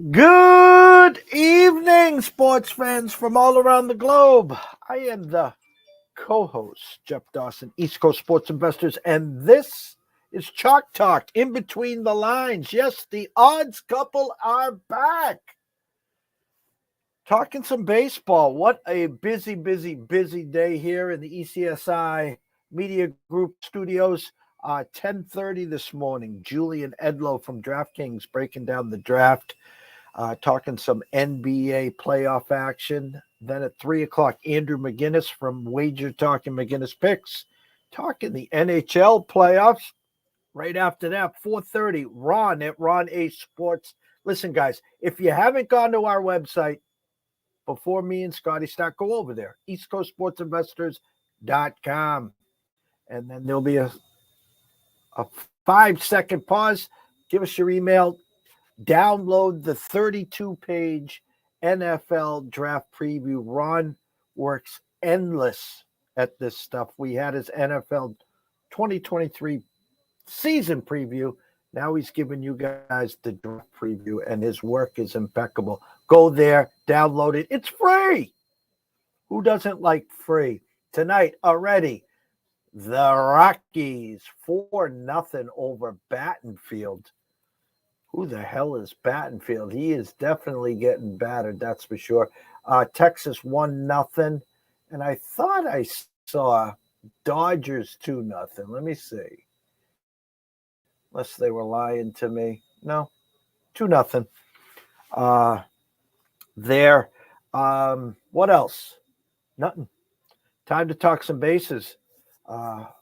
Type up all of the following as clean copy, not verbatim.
Good evening, sports fans from all around the globe. I am the co-host, Jeff Dawson, East Coast Sports Investors, and this is Chalk Talk, in between the lines. Yes, the odds couple are back. Talking some baseball. What a busy day here in the ECSI Media Group studios. 10:30 this morning. Julian Edlow from DraftKings breaking down the draft. Talking some NBA playoff action. Then at 3 o'clock, Andrew McGinnis from Wager Talking McGinnis Picks. Talking the NHL playoffs. Right after that, 4:30, Ron at Ron A Sports. Listen, guys, if you haven't gone to our website before me and Scotty start, go over there, eastcoastsportsinvestors.com. And then there'll be a 5-second pause. Give us your email. Download the 32-page NFL draft preview. Ron works endless at this stuff. We had his NFL 2023 season preview. Now he's giving you guys the draft preview, and his work is impeccable. Go there, download it. It's free. Who doesn't like free? Tonight already, the Rockies 4-0 over Battenfield. Who the hell is Battenfield? He is definitely getting battered, that's for sure. Texas 1-0. And I thought I saw Dodgers 2-0. Let me see. Unless they were lying to me. No, 2-0. There. What else? Nothing. Time to talk some bases.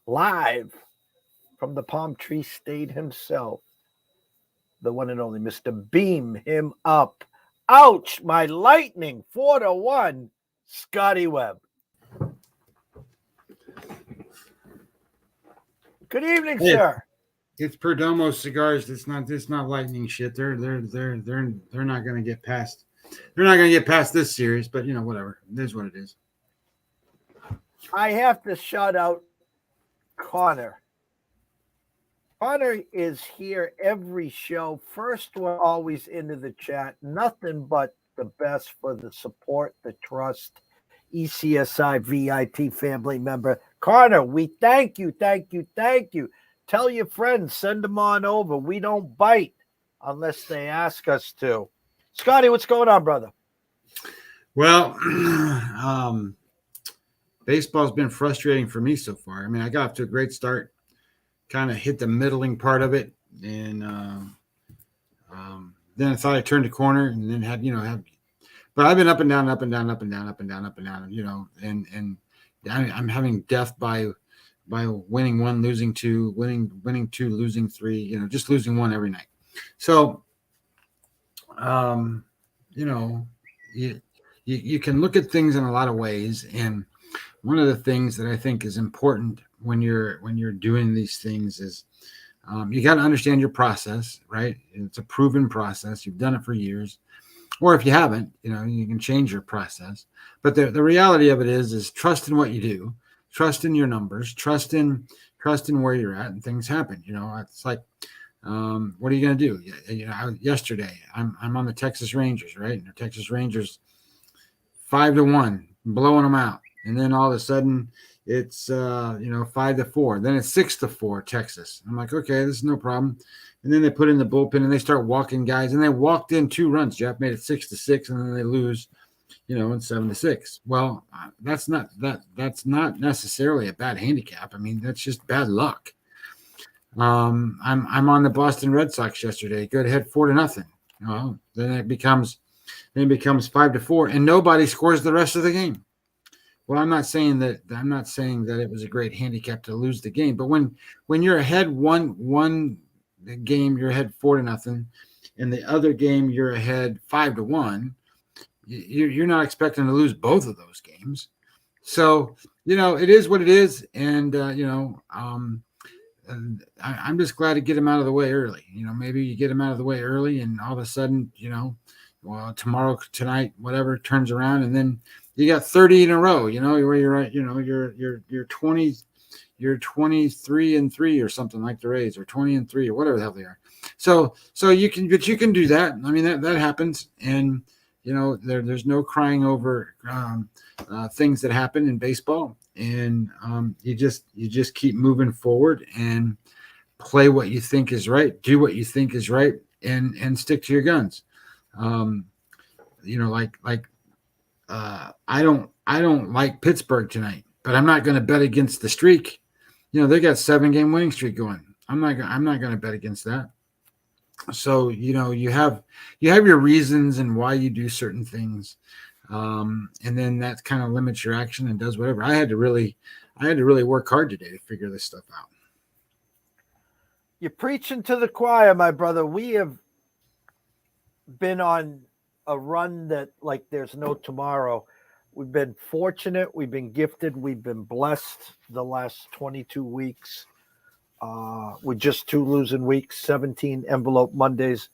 Live from the Palm Tree State himself. The one and only Mr. Beam him up. Ouch, my lightning, 4-1, Scotty Webb. Good evening, sir. It's Perdomo cigars. It's not lightning shit. They're not going to get past. They're not going to get past this series, but whatever. It is what it is. I have to shout out Connor. Connor is here every show. First one, always into the chat. Nothing but the best for the support, the trust. ECSI VIP family member. Connor, we thank you. Tell your friends, send them on over. We don't bite unless they ask us to. Scotty, what's going on, brother? Well, baseball's been frustrating for me so far. I mean, I got off to a great start. Kind of hit the middling part of it, and then I thought I turned a corner, and then had. But I've been up and down, and I'm having death by winning one, losing two, winning two, losing three. Just losing one every night. So, you can look at things in a lot of ways, and one of the things that I think is important when you're doing these things is you got to understand your process, right? It's a proven process. You've done it for years, or if you haven't, you can change your process. But the reality of it is trust in what you do, trust in your numbers, trust in where you're at, and things happen. It's like, what are you going to do? Yesterday I'm on the Texas Rangers, right? And the Texas Rangers 5-1, blowing them out. And then all of a sudden it's 5-4. Then it's 6-4 Texas. I'm like, okay, this is no problem. And then they put in the bullpen and they start walking guys, and they walked in 2 runs. Jeff made it 6-6, and then they lose, in 7-6. Well, that's not necessarily a bad handicap. I mean, that's just bad luck. I'm on the Boston Red Sox yesterday. Good, ahead 4-0. Well, then it becomes 5-4, and nobody scores the rest of the game. Well, I'm not saying that it was a great handicap to lose the game, but when you're ahead one game, you're ahead 4-0, and the other game you're ahead 5-1, you're not expecting to lose both of those games. So it is what it is, and I'm just glad to get him out of the way early. Maybe you get him out of the way early, and all of a sudden, tomorrow, tonight, whatever, turns around, and then you got 30 in a row, where you're at, you're 20, you're 23-3 or something like the Rays, or 20-3 or whatever the hell they are. So you can do that. I mean, that happens, and there's no crying over things that happen in baseball, and you just keep moving forward and play what you think is right, do what you think is right, and stick to your guns. I don't like Pittsburgh tonight, but I'm not going to bet against the streak. They got 7-game winning streak going. I'm not going to bet against that. So you have your reasons and why you do certain things, and then that kind of limits your action and does whatever. I had to really work hard today to figure this stuff out. You're preaching to the choir, my brother. We have been on a run that like there's no tomorrow. We've been fortunate. We've been gifted. We've been blessed the last 22 weeks with just 2 losing weeks, 17 envelope Mondays.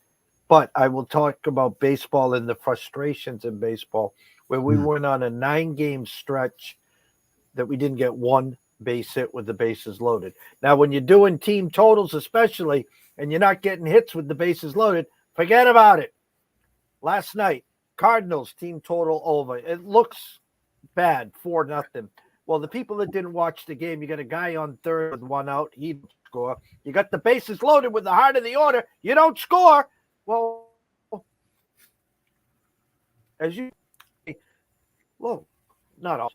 But I will talk about baseball and the frustrations in baseball, where we went on a 9-game stretch that we didn't get one base hit with the bases loaded. Now, when you're doing team totals, especially, and you're not getting hits with the bases loaded, forget about it. Last night, Cardinals team total over. It looks bad, 4-0. Well, the people that didn't watch the game, you got a guy on third with 1 out. He didn't score. You got the bases loaded with the heart of the order. You don't score. Well, as you well, not all.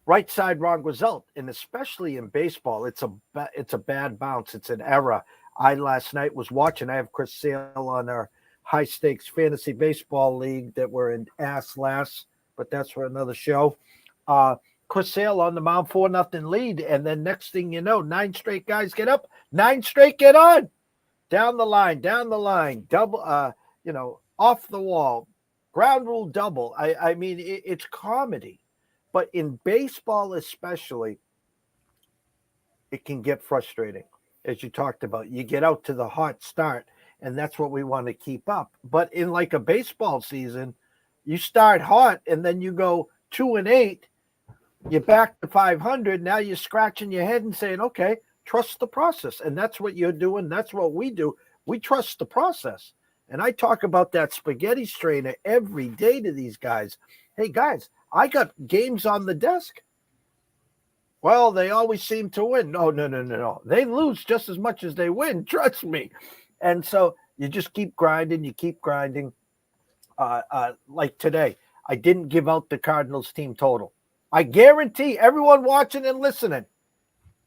Right side, wrong result, and especially in baseball, it's a bad bounce. It's an error. I last night was watching. I have Chris Sale on our high stakes fantasy baseball league that we're in ass last, but that's for another show. Chris Sale on the mound, 4-0 lead, and then next thing you know, 9 straight guys get up, 9 straight get on, down the line, double, off the wall, ground rule double. I mean, it's comedy. But in baseball especially, it can get frustrating, as you talked about. You get out to the hot start, and that's what we want to keep up. But in like a baseball season, you start hot, and then you go 2-8, you're back to 500. Now you're scratching your head and saying, okay, trust the process. And that's what you're doing. That's what we do. We trust the process. And I talk about that spaghetti strainer every day to these guys. Hey, guys, I got games on the desk. Well, they always seem to win. No. They lose just as much as they win. Trust me. And so you just keep grinding. You keep grinding. Like today, I didn't give out the Cardinals team total. I guarantee everyone watching and listening,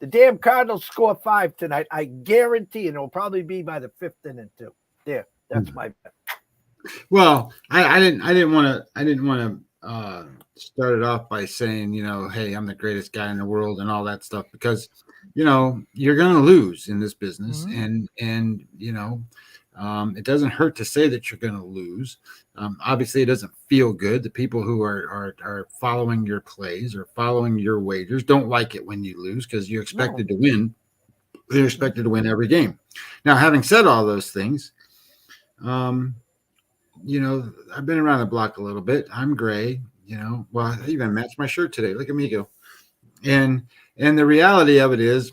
the damn Cardinals score 5 tonight. I guarantee, and it'll probably be by the 5th inning too. There, that's my bet. Well, I didn't want to start it off by saying, hey, I'm the greatest guy in the world and all that stuff, because, you're going to lose in this business. Mm-hmm. And it doesn't hurt to say that you're going to lose. Obviously it doesn't feel good. The people who are following your plays or following your wagers don't like it when you lose, because you're expected to win. You're expected to win every game. Now, having said all those things, I've been around the block a little bit. I'm gray, well, I even matched my shirt today. Look at me go. And the reality of it is,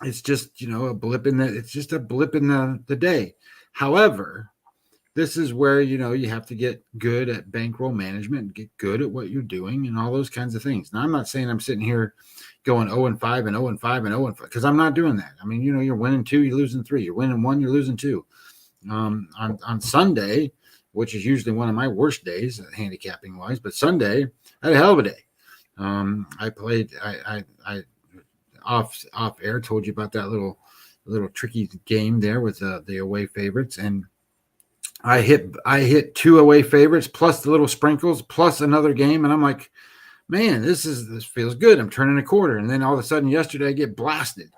it's just, a blip in the day. However, this is where, you have to get good at bankroll management and get good at what you're doing and all those kinds of things. Now, I'm not saying I'm sitting here going 0-5 and 0-5 and 0-5, because I'm not doing that. I mean, you're winning 2, you're losing 3, you're winning 1, you're losing 2. On Sunday, which is usually one of my worst days handicapping wise, but Sunday I had a hell of a day. I played, I off air told you about that little tricky game there with the away favorites, and I hit 2 away favorites plus the little sprinkles plus another game, and I'm like, man, this feels good. I'm turning a quarter, and then all of a sudden yesterday I get blasted.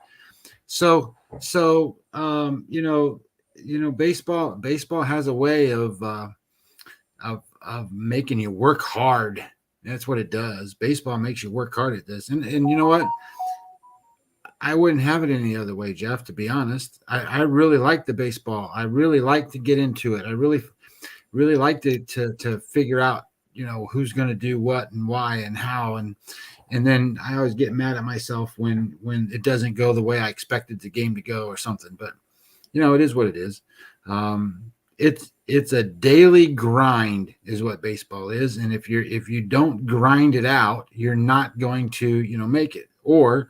So baseball has a way of making you work hard. That's what it does. Baseball makes you work hard at this, and you know what? I wouldn't have it any other way, Jeff, to be honest. I really like the baseball. I really like to get into it. I really like to figure out who's going to do what and why and how, and then I always get mad at myself when it doesn't go the way I expected the game to go or something. But it is what it is. It's a daily grind is what baseball is, and if you don't grind it out, you're not going to make it. Or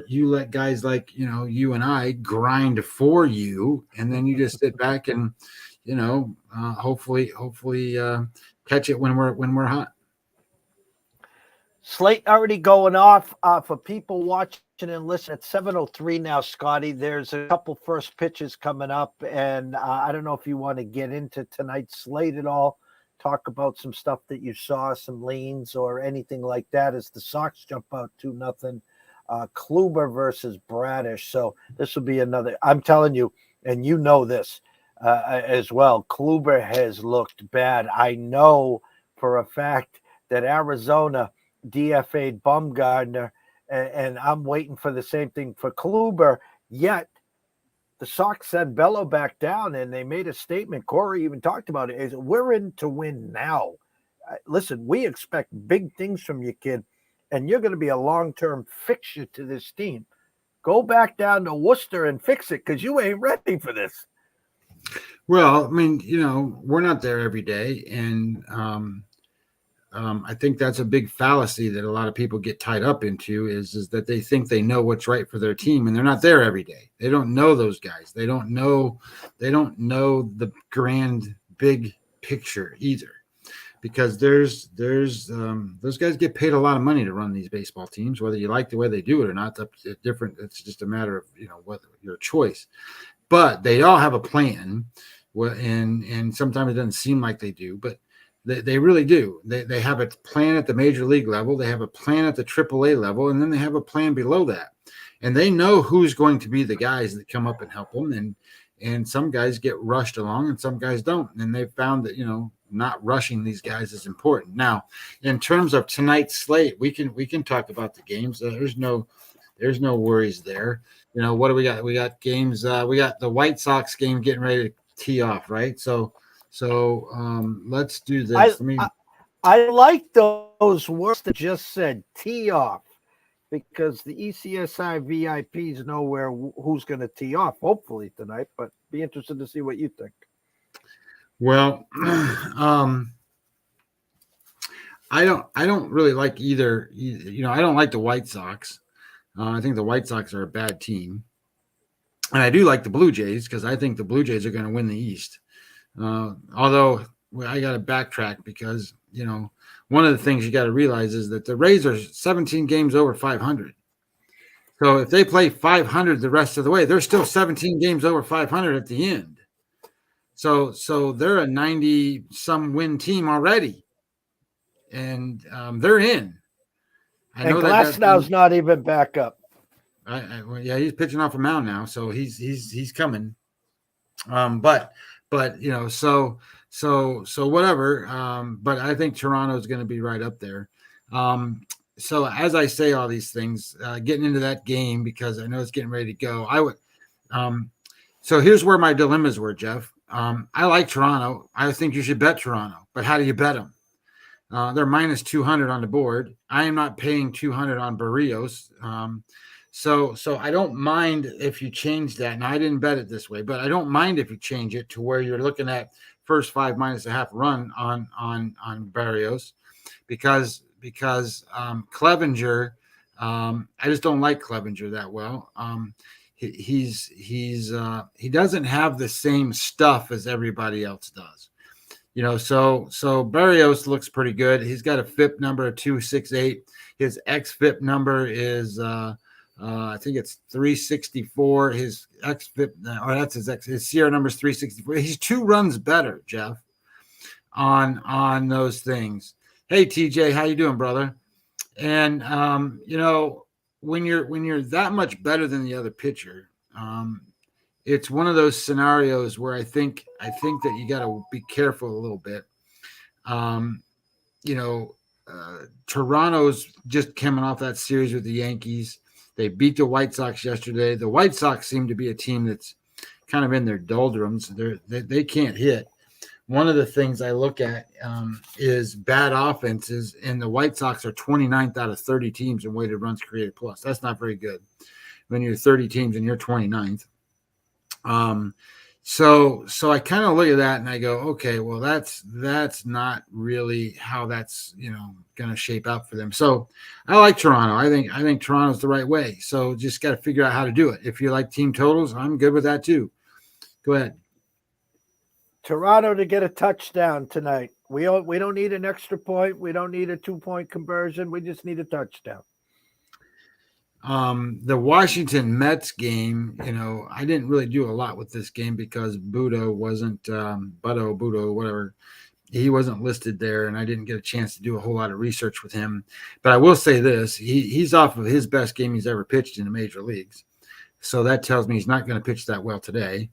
you let guys like you and I grind for you, and then you just sit back and hopefully catch it when we're hot. Slate already going off for people watching and listening at 7:03 now, Scotty. There's a couple first pitches coming up, and I don't know if you want to get into tonight's slate at all, talk about some stuff that you saw, some leans or anything like that as the Sox jump out 2-0. Kluber versus Bradish. So this will be another, I'm telling you, and you know this as well, Kluber has looked bad. I know for a fact that Arizona DFA'd Bumgarner, and I'm waiting for the same thing for Kluber. Yet the Sox sent Bello back down, and they made a statement. Corey even talked about it. Is we're in to win now. Listen, we expect big things from you, kid, and you're going to be a long-term fixture to this team. Go back down to Worcester and fix it because you ain't ready for this. Well, I mean, we're not there every day, and I think that's a big fallacy that a lot of people get tied up into is that they think they know what's right for their team, and they're not there every day. They don't know those guys. They don't know the grand big picture either, because there's those guys get paid a lot of money to run these baseball teams, whether you like the way they do it or not. That's different. It's just a matter of what your choice. But they all have a plan, and sometimes it doesn't seem like they do, but they really do. They have a plan at the major league level. They have a plan at the AAA level, and then they have a plan below that. And they know who's going to be the guys that come up and help them. And some guys get rushed along, and some guys don't. And they've found that not rushing these guys is important. Now, in terms of tonight's slate, we can talk about the games. There's no worries there. What do we got? We got games. We got the White Sox game getting ready to tee off, right? So let's do this. I like those words that just said tee off, because the ECSI VIPs know who's going to tee off, hopefully tonight, but be interested to see what you think. Well, I don't really like either. I don't like the White Sox. I think the White Sox are a bad team, and I do like the Blue Jays because I think the Blue Jays are going to win the East. Although I got to backtrack because, one of the things you got to realize is that the Rays are 17 games over 500. So if they play 500 the rest of the way, they're still 17 games over 500 at the end. So they're a 90-some win team already, and they're in. I know Glasnow's not even back up. Yeah, he's pitching off a mound now, so he's coming. But so whatever. But I think Toronto is going to be right up there. So as I say all these things, getting into that game because I know it's getting ready to go. I would. So here's where my dilemmas were, Jeff. I like Toronto. I think you should bet Toronto, but how do you bet them? They're minus 200 on the board. I am not paying 200 on Barrios. So I don't mind if you change that. And I didn't bet it this way, but I don't mind if you change it to where you're looking at first 5 minus a half run on Barrios, because Clevenger, I just don't like Clevenger that well. He doesn't have the same stuff as everybody else does. So Barrios looks pretty good. He's got a FIP number of 268. His xFIP number is I think it's 364. His xFIP, or that's his Sierra number is 364. He's 2 runs better, Jeff, on those things. Hey TJ, how you doing, brother? And when you're that much better than the other pitcher, it's one of those scenarios where I think that you got to be careful a little bit. Toronto's just coming off that series with the Yankees. They beat the White Sox yesterday. The White Sox seem to be a team that's kind of in their doldrums. They can't hit. one of the things I look at is bad offenses, and the White Sox are 29th out of 30 teams in weighted runs created plus. That's not very good when you're 30 teams and you're 29th. So I kind of look at that and I go, okay, well, that's not really how that's, going to shape out for them. So I like Toronto. I think Toronto's the right way. So just got to figure out how to do it. If you like team totals, I'm good with that too. Go ahead. Toronto to get a touchdown tonight. We don't need an extra point. We don't need a 2-point conversion. We just need a touchdown. The Washington Mets game, I didn't really do a lot with this game because Budo wasn't Budo, whatever. He wasn't listed there, and I didn't get a chance to do a whole lot of research with him. But I will say this: he's off of his best game he's ever pitched in the major leagues. So that tells me he's not going to pitch that well today.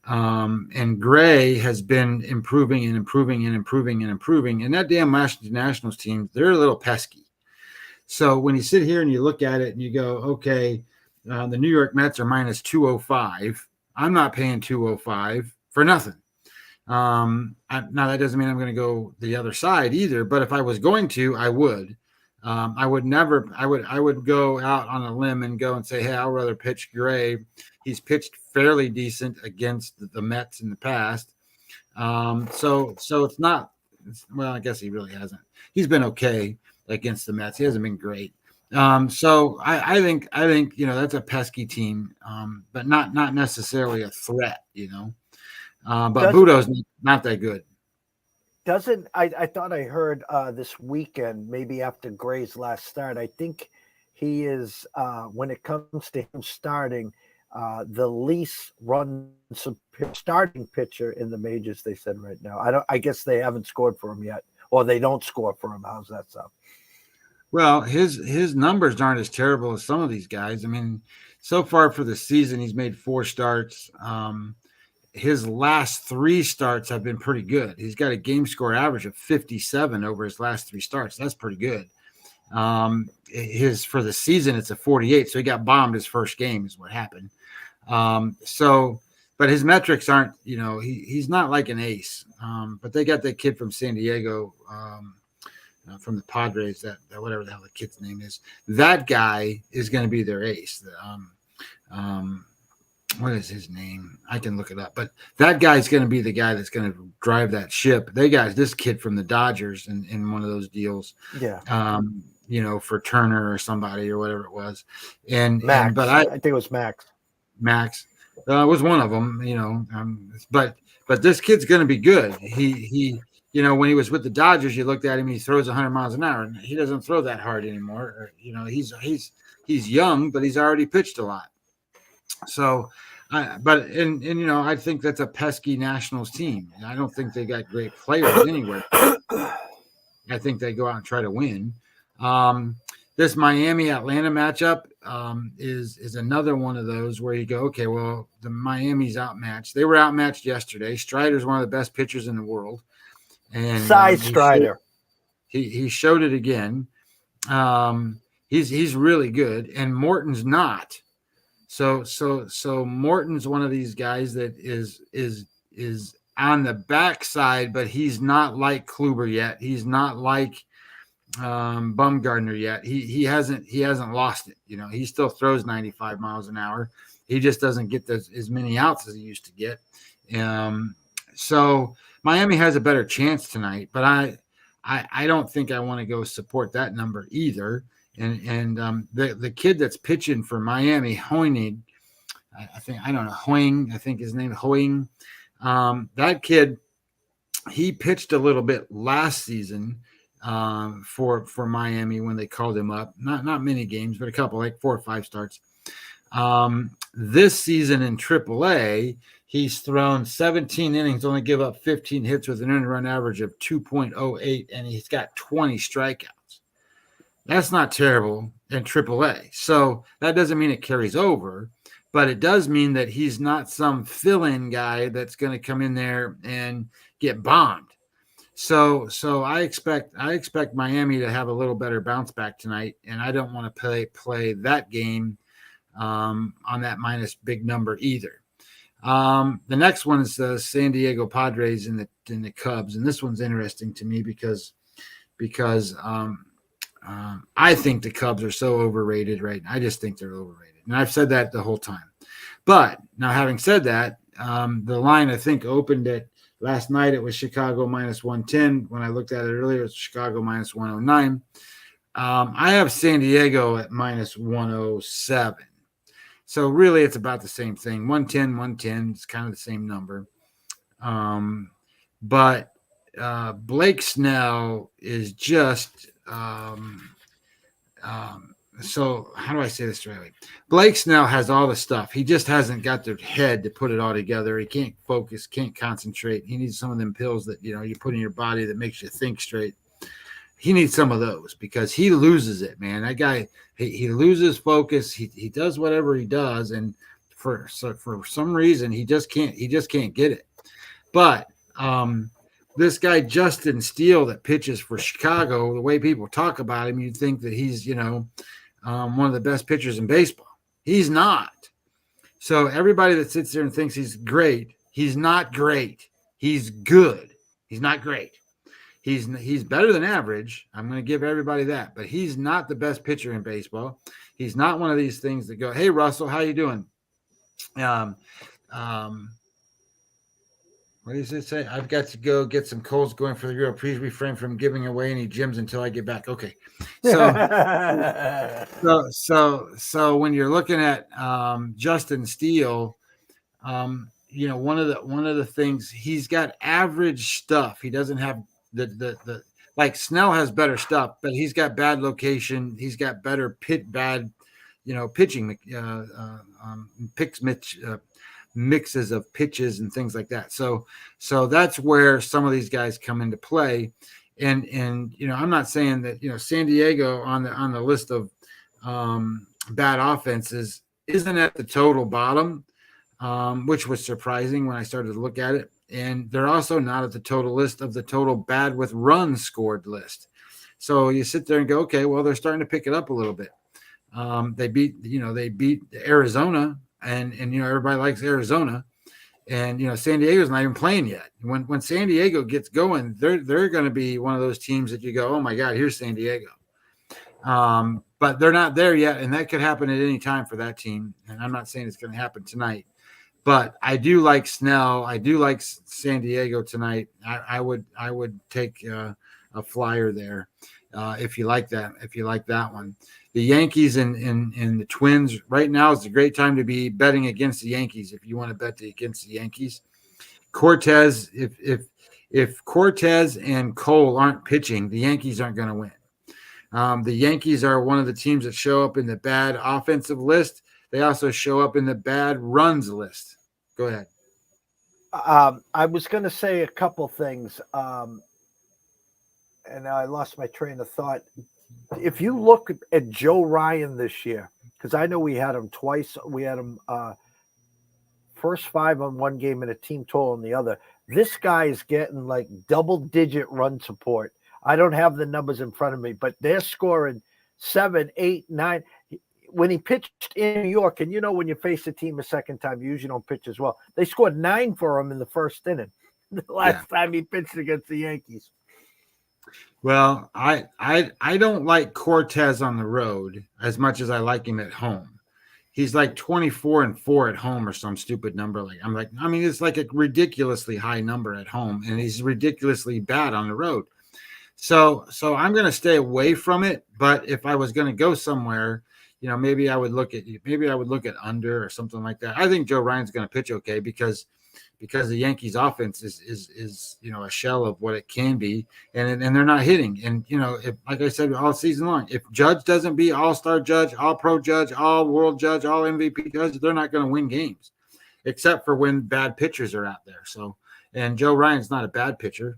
And Gray has been improving and improving and improving and improving. And that damn Washington Nationals team, they're a little pesky. So when you sit here and you look at it and you go, okay, the New York Mets are minus 205. I'm not paying 205 for nothing. Now that doesn't mean I'm going to go the other side either, but if I was going to, I would. I would go out on a limb and go and say, hey, I'll rather pitch Gray. He's pitched fairly decent against the Mets in the past. So it's not, well, I guess he really hasn't. He's been okay against the Mets. He hasn't been great. So I think, that's a pesky team, but not necessarily a threat, but Budo's not that good. I thought I heard this weekend, maybe after Gray's last start, I think he is, when it comes to him starting, the least run starting pitcher in the majors, they said right now. I guess they haven't scored for him yet, or they don't score for him. How's that sound? Well, his numbers aren't as terrible as some of these guys. I mean, so far for the season, he's made 4 starts. His last 3 starts have been pretty good. He's got a game score average of 57 over his last 3 starts. That's pretty good. For the season, it's a 48. So he got bombed his first game is what happened. But his metrics aren't, he's not like an ace. But they got that kid from San Diego, from the Padres, that whatever the hell the kid's name is. That guy is going to be their ace. What is his name? I can look it up. But that guy's going to be the guy that's going to drive that ship. They got this kid from the Dodgers in one of those deals. Yeah. For Turner or somebody or whatever it was. Max. I think it was Max. Max was one of them. But this kid's going to be good. He when he was with the Dodgers, you looked at him, he throws 100 miles an hour, and he doesn't throw that hard anymore. He's young, but he's already pitched a lot. So, I think that's a pesky Nationals team. I don't think they got great players anywhere. I think they go out and try to win. This Miami-Atlanta matchup is another one of those where you go, okay, well, the Miami's outmatched. They were outmatched yesterday. Strider's one of the best pitchers in the world. And Strider. He showed it again. He's really good, and Morton's not. So Morton's one of these guys that is on the backside, but he's not like Kluber yet. He's not like Bumgarner yet. He hasn't lost it. He still throws 95 miles an hour. He just doesn't get as many outs as he used to get. So Miami has a better chance tonight, but I don't think I want to go support that number either. And the kid that's pitching for Miami, Hoeing, I think his name is Hoeing. That kid, he pitched a little bit last season for Miami when they called him up. Not many games, but a couple, like 4 or 5 starts. This season in AAA, he's thrown 17 innings, only give up 15 hits with an earned run average of 2.08, and he's got 20 strikeouts. That's not terrible in AAA. So that doesn't mean it carries over, but it does mean that he's not some fill-in guy that's going to come in there and get bombed. So I expect Miami to have a little better bounce back tonight, and I don't want to play that game on that minus big number either. The next one is the San Diego Padres and the Cubs, and this one's interesting to me because I think the Cubs are so overrated, right? I just think they're overrated, and I've said that the whole time. But now, having said that, the line I think opened at last night. It was Chicago minus 110. When I looked at it earlier, it's Chicago minus 109. I have San Diego at minus 107. So really, it's about the same thing. 110. It's kind of the same number. But Blake Snell is just so how do I say this right? Blake Snell has all the stuff. He just hasn't got the head to put it all together. He can't focus, can't concentrate. He needs some of them pills that you put in your body that makes you think straight. He needs some of those because he loses it, man. That guy, he loses focus. He does whatever he does, and for some reason he just can't get it. But this guy Justin Steele that pitches for Chicago, the way people talk about him, you'd think that he's one of the best pitchers in baseball. He's not. So everybody that sits there and thinks he's great, he's not great. He's good. He's not great. He's better than average. I'm going to give everybody that, but he's not the best pitcher in baseball. He's not one of these things that go, "Hey Russell, how you doing?" What does it say? I've got to go get some coals going for the grill. Please refrain from giving away any gems until I get back. Okay. So when you're looking at Justin Steele, one of the things, he's got average stuff. He doesn't have the like Snell has better stuff, but he's got bad location. He's got better pitching mixes of pitches and things like that. So that's where some of these guys come into play. And I'm not saying that San Diego on the list of bad offenses isn't at the total bottom, which was surprising when I started to look at it. And they're also not at the total list of the total bad with runs scored list. So you sit there and go, okay, well, they're starting to pick it up a little bit. They beat Arizona, and everybody likes Arizona, and San Diego's not even playing yet. When San Diego gets going, they're going to be one of those teams that you go, oh my God, here's San Diego. But they're not there yet, and that could happen at any time for that team. And I'm not saying it's going to happen tonight. But I do like Snell. I do like San Diego tonight. I would take a flyer there if you like that. If you like that one, the Yankees and the Twins right now is a great time to be betting against the Yankees. If you want to bet against the Yankees, Cortez. If Cortez and Cole aren't pitching, the Yankees aren't going to win. The Yankees are one of the teams that show up in the bad offensive list. They also show up in the bad runs list. Go ahead. I was going to say a couple things, and I lost my train of thought. If you look at Joe Ryan this year, because I know we had him twice. We had him first 5 on one game and a team total on the other. This guy is getting like double-digit run support. I don't have the numbers in front of me, but they're scoring 7, 8, 9. When he pitched in New York, and when you face a team a second time, you usually don't pitch as well. They scored 9 for him in the first inning. The last time he pitched against the Yankees. Well, I don't like Cortez on the road as much as I like him at home. He's like 24-4 at home or some stupid number. It's like a ridiculously high number at home, and he's ridiculously bad on the road. So I'm going to stay away from it. But if I was going to go somewhere, maybe I would look at under or something like that. I think Joe Ryan's going to pitch okay because the Yankees offense is a shell of what it can be, and they're not hitting. And if, like I said all season long, if Judge doesn't be all-star Judge, all-pro Judge, all-world Judge, all MVP Judge, they're not going to win games, except for when bad pitchers are out there. And Joe Ryan's not a bad pitcher.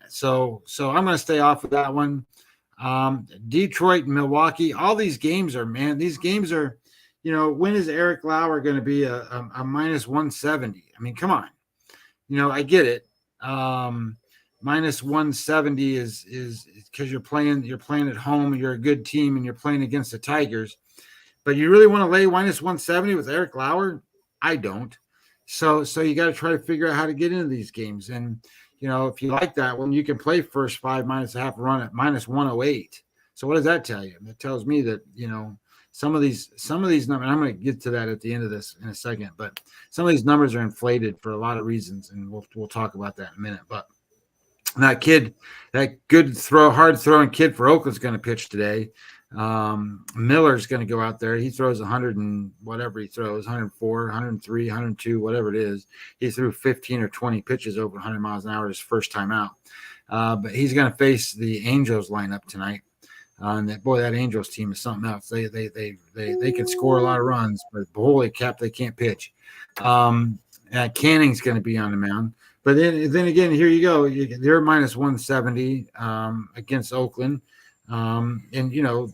So I'm going to stay off of that one. Detroit and Milwaukee, all these games are, when is Eric Lauer going to be a minus 170? I mean, come on. I get it. Minus 170 is because you're playing at home, you're a good team, and you're playing against the Tigers. But you really want to lay minus 170 with Eric Lauer? I don't. So you got to try to figure out how to get into these games. And if you like that one, you can play first 5 minus a half run at minus 108. So what does that tell you? That tells me that some of these numbers. I'm going to get to that at the end of this in a second, but some of these numbers are inflated for a lot of reasons, and we'll talk about that in a minute. But that kid, that hard throwing kid for Oakland's going to pitch today. Miller's going to go out there. He throws 100 and whatever he throws, 104, 103, 102, whatever it is. He threw 15 or 20 pitches over 100 miles an hour his first time out. But he's going to face the Angels lineup tonight. And that Angels team is something else. They can score a lot of runs, but holy cap, they can't pitch. Canning's going to be on the mound. But then again, here you go. They're minus 170 against Oakland. And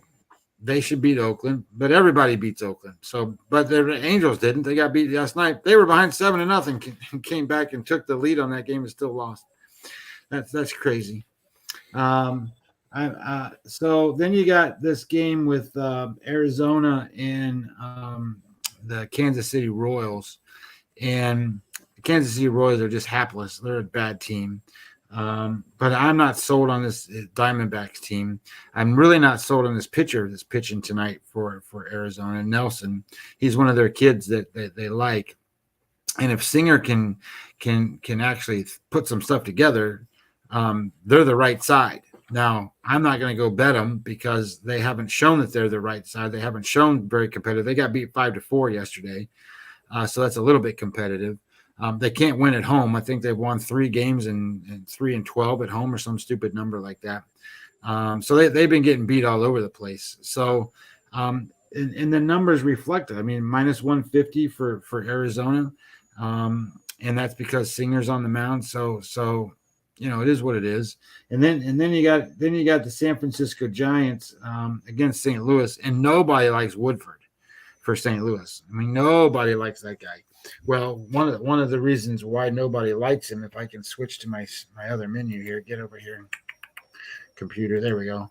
they should beat Oakland, but everybody beats Oakland. So, but the Angels didn't. They got beat last night. They were behind 7-0 and came back and took the lead on that game and still lost. That's crazy. So then you got this game with Arizona and the Kansas City Royals, and the Kansas City Royals are just hapless. They're a bad team. But I'm not sold on this Diamondbacks team. I'm really not sold on this pitcher that's pitching tonight for Arizona, Nelson. He's one of their kids that they like. And if Singer can actually put some stuff together, they're the right side. Now, I'm not going to go bet them because they haven't shown that they're the right side. They haven't shown very competitive. They got beat 5-4 yesterday. So that's a little bit competitive. They can't win at home. I think they've won 3 games and 3-12 at home or some stupid number like that. So they've been getting beat all over the place. So, and the numbers reflect it. I mean, minus 150 for Arizona. And that's because Singer's on the mound. So, it is what it is. And then you got the San Francisco Giants against St. Louis, and nobody likes Woodford for St. Louis. I mean, nobody likes that guy. Well, one of the reasons why nobody likes him, if I can switch to my other menu here, get over here, computer, there we go.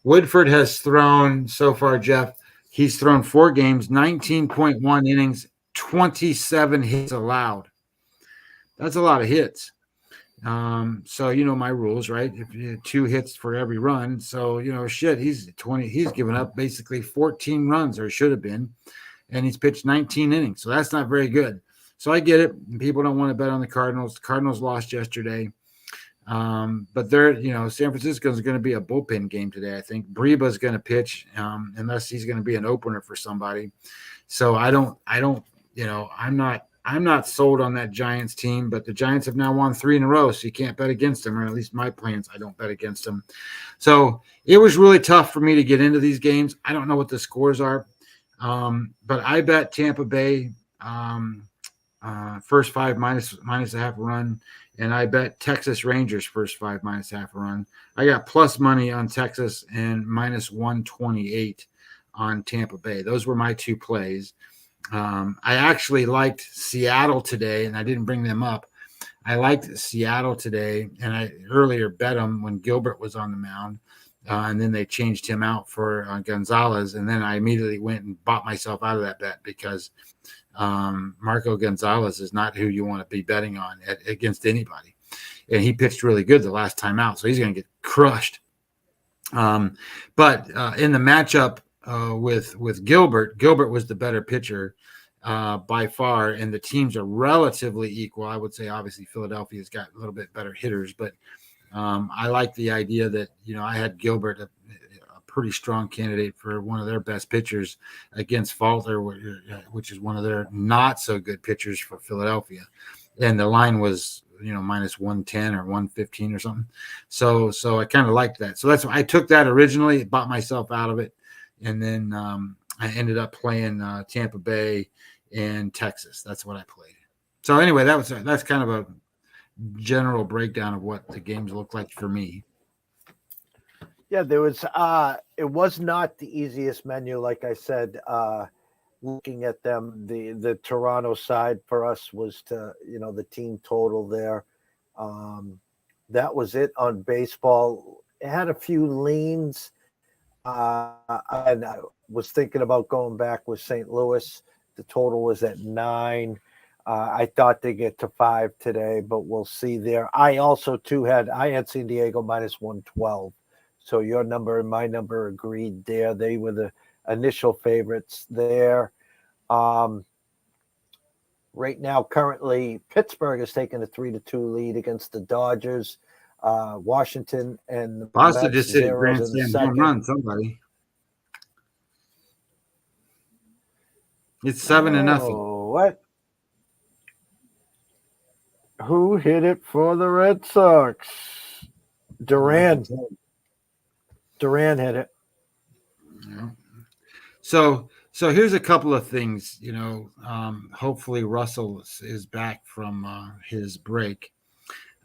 Woodford has thrown so far, Jeff, he's thrown 4 games, 19.1 innings, 27 hits allowed. That's a lot of hits. So my rules, right? If you 2 hits for every run, so he's given up basically 14 runs, or should have been. And he's pitched 19 innings. So that's not very good. So I get it. People don't want to bet on the Cardinals. The Cardinals lost yesterday. But they're, San Francisco is going to be a bullpen game today. I think Breba is going to pitch unless he's going to be an opener for somebody. So I'm not sold on that Giants team, but the Giants have now won 3 in a row. So you can't bet against them, or at least my plans, I don't bet against them. So it was really tough for me to get into these games. I don't know what the scores are. But I bet Tampa Bay first 5 minus a half a run, and I bet Texas Rangers first 5 minus half a run. I got plus money on Texas and minus 128 on Tampa Bay. Those were my 2 plays. I actually liked Seattle today, and I didn't bring them up. I liked Seattle today, and I earlier bet them when Gilbert was on the mound. And then they changed him out for Gonzalez. And then I immediately went and bought myself out of that bet because Marco Gonzalez is not who you want to be betting on against anybody. And he pitched really good the last time out, so he's going to get crushed. But in the matchup with Gilbert was the better pitcher by far, and the teams are relatively equal. I would say obviously Philadelphia's got a little bit better hitters, but I like the idea that, I had Gilbert, a pretty strong candidate for one of their best pitchers against Falter, which is one of their not so good pitchers for Philadelphia. And the line was, minus 110 or 115 or something. So I kind of liked that. So that's why I took that originally, bought myself out of it. And then I ended up playing Tampa Bay and Texas. That's what I played. So anyway, that's kind of a general breakdown of what the games look like for me. Yeah, there was it was not the easiest menu, like I said. Looking at them, the Toronto side for us was the team total there. That was it on baseball. It had a few leans, and I was thinking about going back with St. Louis. The total was at 9. I thought they get to 5 today, but we'll see there. I also too had San Diego minus 112. So your number and my number agreed there. They were the initial favorites there. Right now, currently, Pittsburgh is taking a 3-2 lead against the Dodgers. Washington and the Boston Mets just hit a zeros grand in the slam home second. run. Somebody. It's 7-0. Oh, what? Who hit it for the Red Sox? Duran. Duran hit it. Yeah. So here's a couple of things. Hopefully Russell is back from his break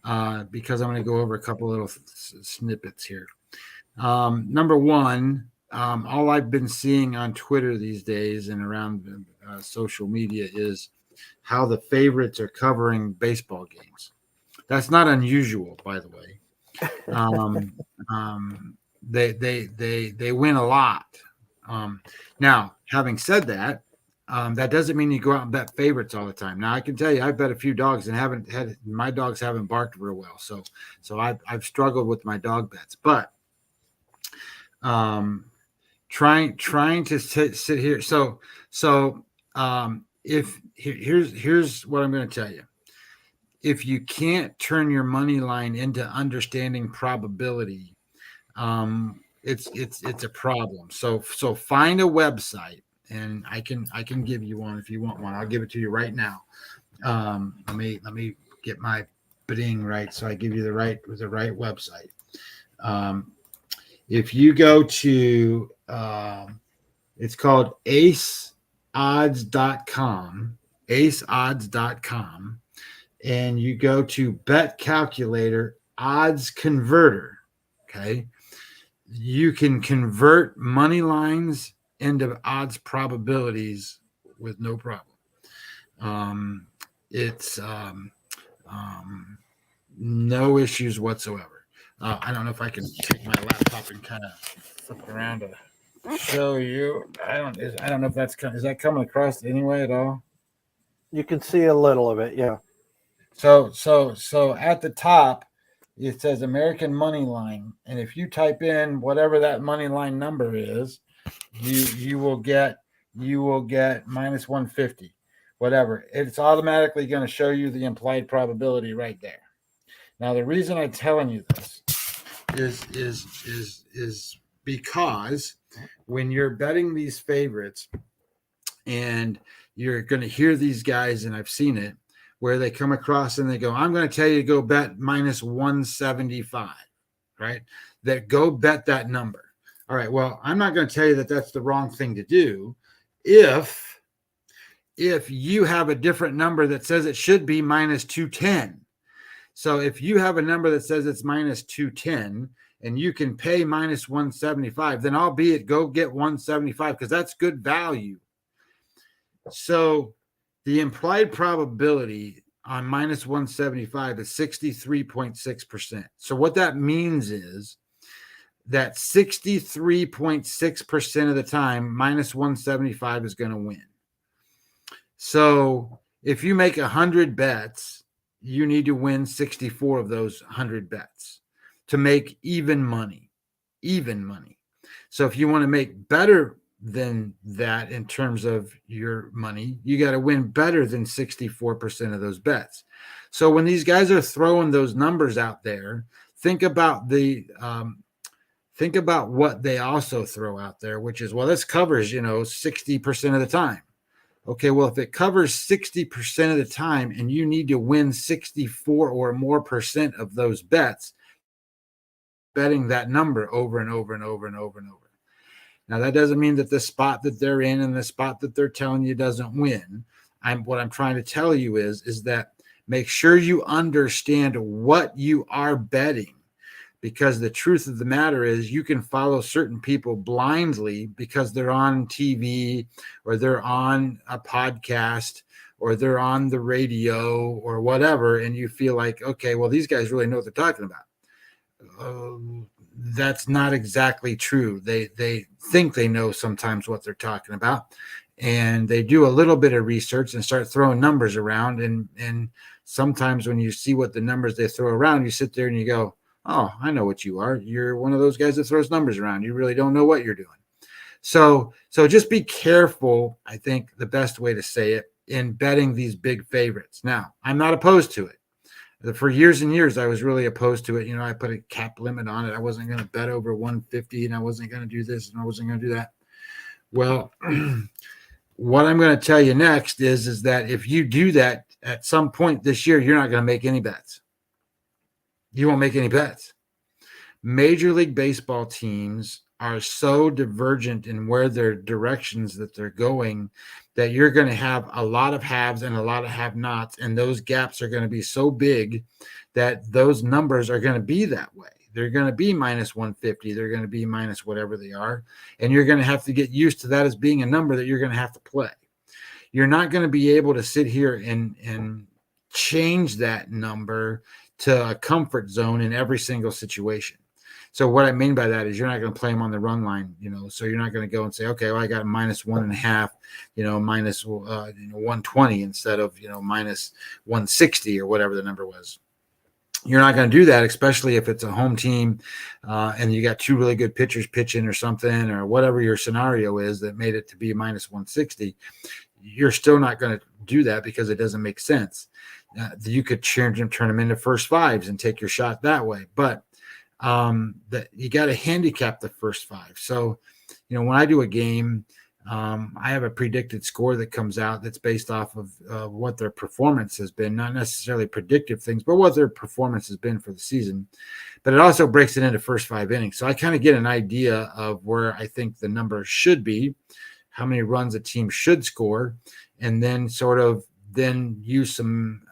because I'm going to go over a couple little snippets here. Number one, all I've been seeing on Twitter these days and around social media is how the favorites are covering baseball games. That's not unusual, by the way. They win a lot. Now, having said that, that doesn't mean you go out and bet favorites all the time. Now, I can tell you, I've bet a few dogs and my dogs haven't barked real well. So I've struggled with my dog bets, but trying to sit here. Here's what I'm going to tell you. If you can't turn your money line into understanding probability, it's a problem. So find a website, and I can give you one if you want one. I'll give it to you right now. Let me get my bidding right so I give you the right website. If you go to it's called aceodds.com, aceodds.com, and you go to bet calculator odds converter. Okay. You can convert money lines into odds probabilities with no problem. It's no issues whatsoever. I don't know if I can take my laptop and kind of flip it around to show you. I don't know if is that coming across anyway at all? You can see a little of it, yeah. So at the top, it says American Money Line, and if you type in whatever that money line number is, you will get minus 150, whatever. It's automatically going to show you the implied probability right there. Now, the reason I'm telling you this is because when you're betting these favorites, and you're going to hear these guys, and I've seen it, where they come across and they go, I'm going to tell you to go bet minus 175, right? That go bet that number. All right, well, I'm not going to tell you that that's the wrong thing to do if you have a different number that says it should be minus 210. So if you have a number that says it's minus 210 and you can pay minus 175, then albeit go get 175 because that's good value. So the implied probability on minus 175 is 63.6%. So what that means is that 63.6% of the time, minus 175 is going to win. So if you make 100 bets, you need to win 64 of those 100 bets to make even money. So if you want to make better than that in terms of your money, you got to win better than 64% of those bets. So when these guys are throwing those numbers out there, think about what they also throw out there, which is, well, this covers 60% of the time. Okay, well, if it covers 60% of the time and you need to win 64 or more percent of those bets, betting that number over and over and over and over and over. Now, that doesn't mean that the spot that they're in and the spot that they're telling you doesn't win. What I'm trying to tell you is that make sure you understand what you are betting, because the truth of the matter is you can follow certain people blindly because they're on TV or they're on a podcast or they're on the radio or whatever, and you feel like, okay, well, these guys really know what they're talking about. That's not exactly true. They think they know sometimes what they're talking about, and they do a little bit of research and start throwing numbers around. And sometimes when you see what the numbers they throw around, you sit there and you go, oh, I know what you are. You're one of those guys that throws numbers around. You really don't know what you're doing. So just be careful, I think the best way to say it, in betting these big favorites. Now, I'm not opposed to it. For years and years, I was really opposed to it. I put a cap limit on it. I wasn't going to bet over 150, and I wasn't going to do this, and I wasn't going to do that. Well, what I'm going to tell you next is that if you do that at some point this year, you're not going to make any bets. You won't make any bets. Major League Baseball teams are so divergent in where their directions that they're going that you're going to have a lot of haves and a lot of have-nots, and those gaps are going to be so big that those numbers are going to be that way. They're going to be minus 150. They're going to be minus whatever they are, and you're going to have to get used to that as being a number that you're going to have to play. You're not going to be able to sit here and change that number to a comfort zone in every single situation. So what I mean by that is you're not going to play them on the run line, so you're not going to go and say, okay, well, I got a minus 1.5, minus 120 instead of, minus 160 or whatever the number was. You're not going to do that, especially if it's a home team and you got two really good pitchers pitching or something, or whatever your scenario is that made it to be minus 160. You're still not going to do that because it doesn't make sense. You could turn them into first fives and take your shot that way. But that you got to handicap the first five. So, when I do a game, I have a predicted score that comes out that's based off of what their performance has been, not necessarily predictive things, but what their performance has been for the season. But it also breaks it into first 5 innings. So I kind of get an idea of where I think the number should be, how many runs a team should score, and then then use some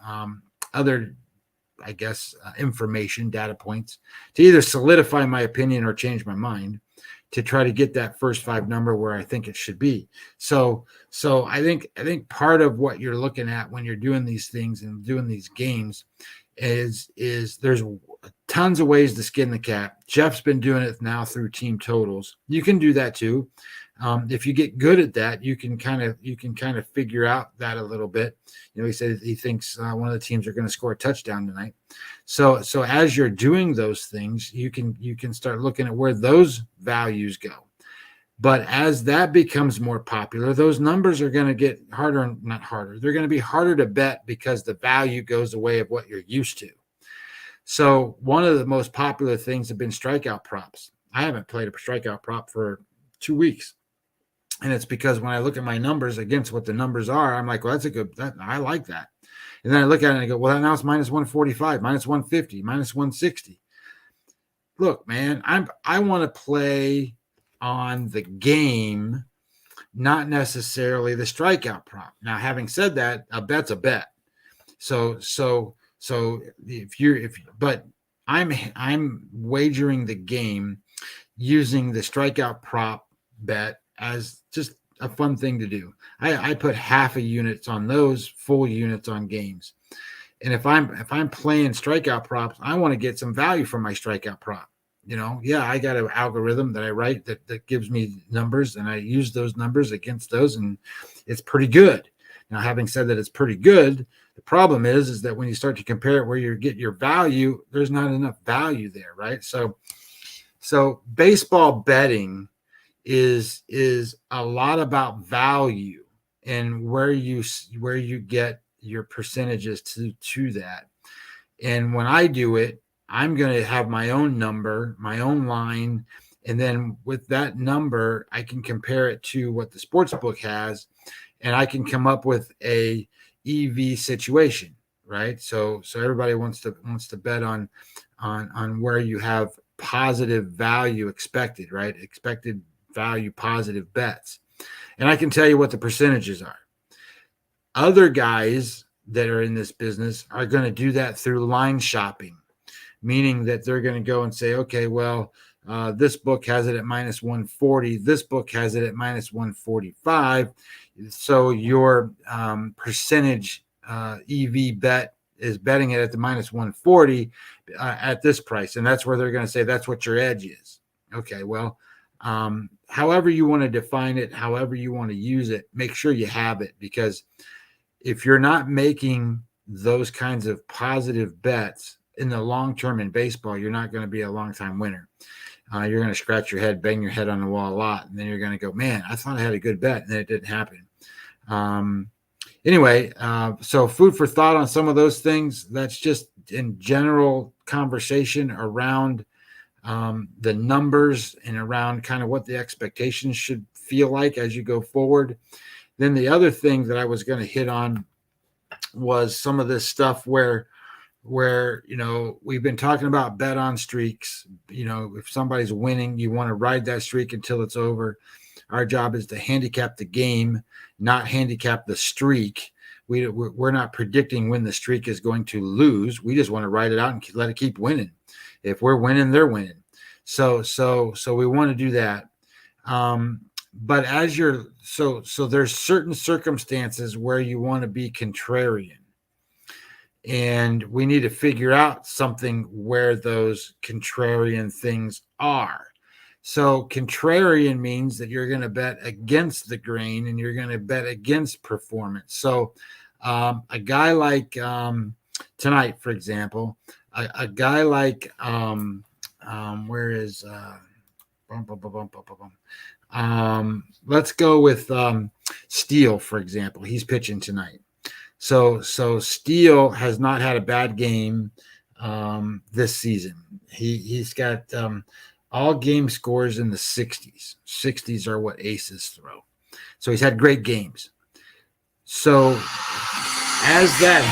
other information, data points to either solidify my opinion or change my mind to try to get that first 5 number where I think it should be. So I think part of what you're looking at when you're doing these things and doing these games is there's tons of ways to skin the cat. Jeff's been doing it now through team totals. You can do that too. If you get good at that, you can kind of figure out that a little bit. He said he thinks one of the teams are going to score a touchdown tonight. So as you're doing those things, you can start looking at where those values go. But as that becomes more popular, those numbers are going to get harder, not harder. They're going to be harder to bet because the value goes away of what you're used to. So one of the most popular things have been strikeout props. I haven't played a strikeout prop for 2 weeks. And it's because when I look at my numbers against what the numbers are, I'm like, well, I like that. And then I look at it and I go, well, now it's minus 145, minus 150, minus 160. Look, man, I want to play on the game, not necessarily the strikeout prop. Now, having said that, a bet's a bet. So but I'm wagering the game using the strikeout prop bet as just a fun thing to do. I put half a units on those, full units on games. And if I'm playing strikeout props, I want to get some value from my strikeout prop. I got an algorithm that I write that gives me numbers, and I use those numbers against those, and it's pretty good. Now, having said that it's pretty good, the problem is that when you start to compare it where you get your value, there's not enough value there, right? So baseball betting is a lot about value and where you get your percentages to that. And when I do it, I'm going to have my own number, my own line, and then with that number, I can compare it to what the sports book has, and I can come up with a EV situation, right? So everybody wants to bet on where you have positive value expected, right? Expected value positive bets. And I can tell you what the percentages are. Other guys that are in this business are going to do that through line shopping, meaning that they're going to go and say, okay, well, this book has it at minus 140. This book has it at minus 145. So your percentage EV bet is betting it at the minus 140 at this price. And that's where they're going to say that's what your edge is. Okay, well, However you want to define it, however you want to use it, make sure you have it, because if you're not making those kinds of positive bets in the long term in baseball, you're not going to be a long time winner. You're going to scratch your head, bang your head on the wall a lot, and then you're going to go, man, I thought I had a good bet, and then it didn't happen. Anyway, so food for thought on some of those things. That's just in general conversation around the numbers and around kind of what the expectations should feel like as you go forward. Then the other thing that I was going to hit on was some of this stuff where we've been talking about bet on streaks. If somebody's winning, you want to ride that streak until it's over. Our job is to handicap the game, not handicap the streak. We're not predicting when the streak is going to lose. We just want to ride it out and let it keep winning. If we're winning, they're winning. So we want to do that. But as so there's certain circumstances where you want to be contrarian. And we need to figure out something where those contrarian things are. So contrarian means that you're going to bet against the grain and you're going to bet against performance. So a guy like tonight, for example, a guy like let's go with Steele, for example. He's pitching tonight. So Steele has not had a bad game this season. He's got all game scores in the 60s. 60s are what aces throw. So he's had great games. So as that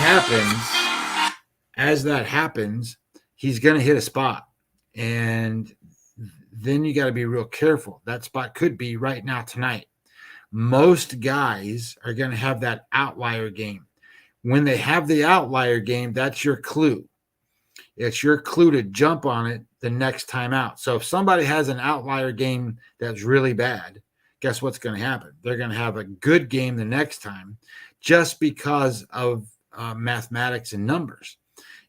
happens, he's going to hit a spot. And then you got to be real careful. That spot could be right now tonight. Most guys are going to have that outlier game. When they have the outlier game, that's your clue. It's your clue to jump on it the next time out. So if somebody has an outlier game that's really bad, guess what's going to happen? They're going to have a good game the next time just because of mathematics and numbers.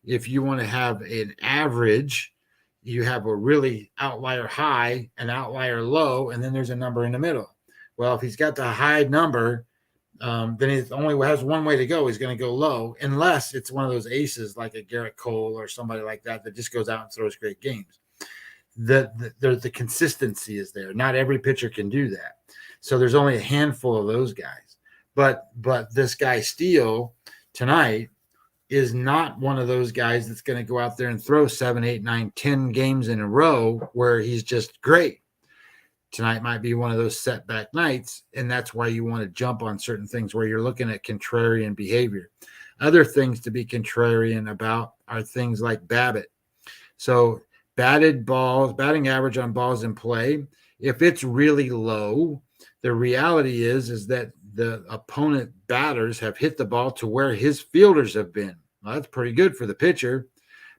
If you want to have an average, you have a really outlier high, an outlier low, and then there's a number in the middle. Well, if he's got the high number, then he only has one way to go. He's going to go low, unless it's one of those aces like a Garrett Cole or somebody like that just goes out and throws great games. The consistency is there. Not every pitcher can do that. So there's only a handful of those guys. But this guy Steele tonight is not one of those guys that's going to go out there and throw 7, 8, 9, 10 games in a row where he's just great. Tonight might be one of those setback nights, and that's why you want to jump on certain things where you're looking at contrarian behavior. Other things to be contrarian about are things like BABIP. So batting average on balls in play, if it's really low, the reality is that the opponent batters have hit the ball to where his fielders have been. Well, that's pretty good for the pitcher,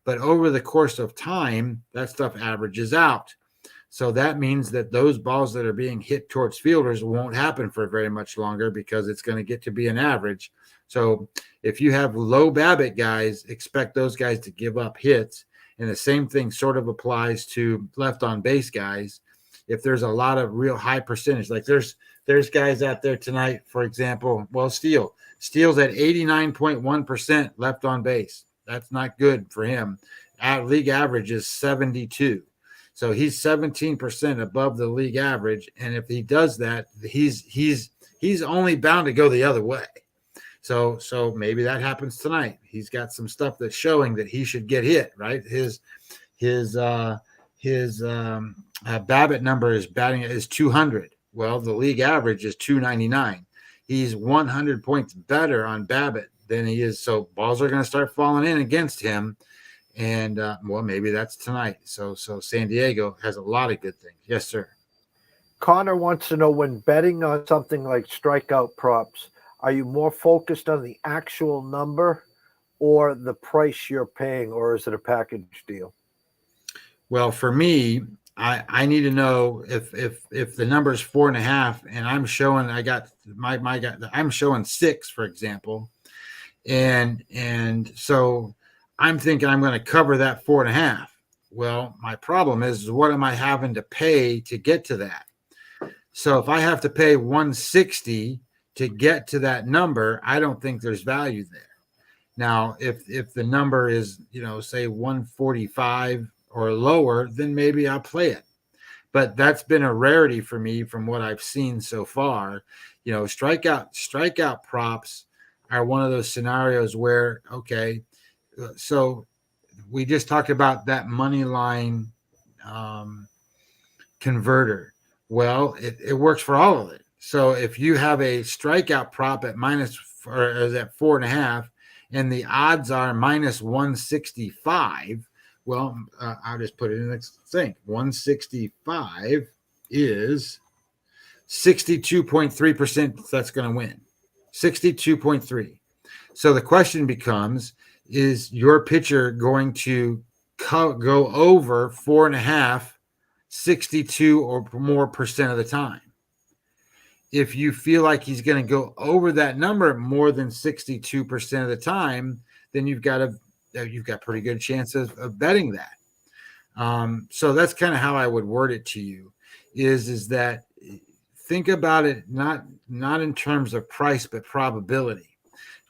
but over the course of time, that stuff averages out. So that means that those balls that are being hit towards fielders won't happen for very much longer because it's going to get to be an average. So if you have low BABIP guys, expect those guys to give up hits. And the same thing sort of applies to left on base guys. If there's a lot of real high percentage, like there's guys out there tonight, for example, Steele's at 89.1% left on base. That's not good for him. League average is 72. So he's 17% above the league average. And if he does that, he's only bound to go the other way. So maybe that happens tonight. He's got some stuff that's showing that he should get hit, right? His BABIP number is 200. Well, the league average is 299. He's 100 points better on BABIP than he is. So balls are going to start falling in against him. And, maybe that's tonight. So San Diego has a lot of good things. Yes, sir. Connor wants to know, when betting on something like strikeout props, are you more focused on the actual number or the price you're paying, or is it a package deal? Well, for me, I need to know if the number is 4.5 and I'm showing I'm showing 6, for example. And so I'm thinking I'm going to cover that 4.5. Well, my problem is what am I having to pay to get to that? So if I have to pay 160 to get to that number, I don't think there's value there. Now, if the number is, say 145 or lower, then maybe I'll play it. But that's been a rarity for me from what I've seen so far. Strikeout props are one of those scenarios where, okay, so we just talked about that money line converter. Well, it works for all of it. So if you have a strikeout prop at minus or at 4.5, and the odds are minus 165, well, I'll just put it in the thing. 165 is 62.3% that's going to win. 62.3. So the question becomes, is your pitcher going to go over 4.5, 62 or more percent of the time? If you feel like he's going to go over that number more than 62% of the time, then you've got pretty good chances of betting that. So that's kind of how I would word it to you is that think about it not in terms of price, but probability.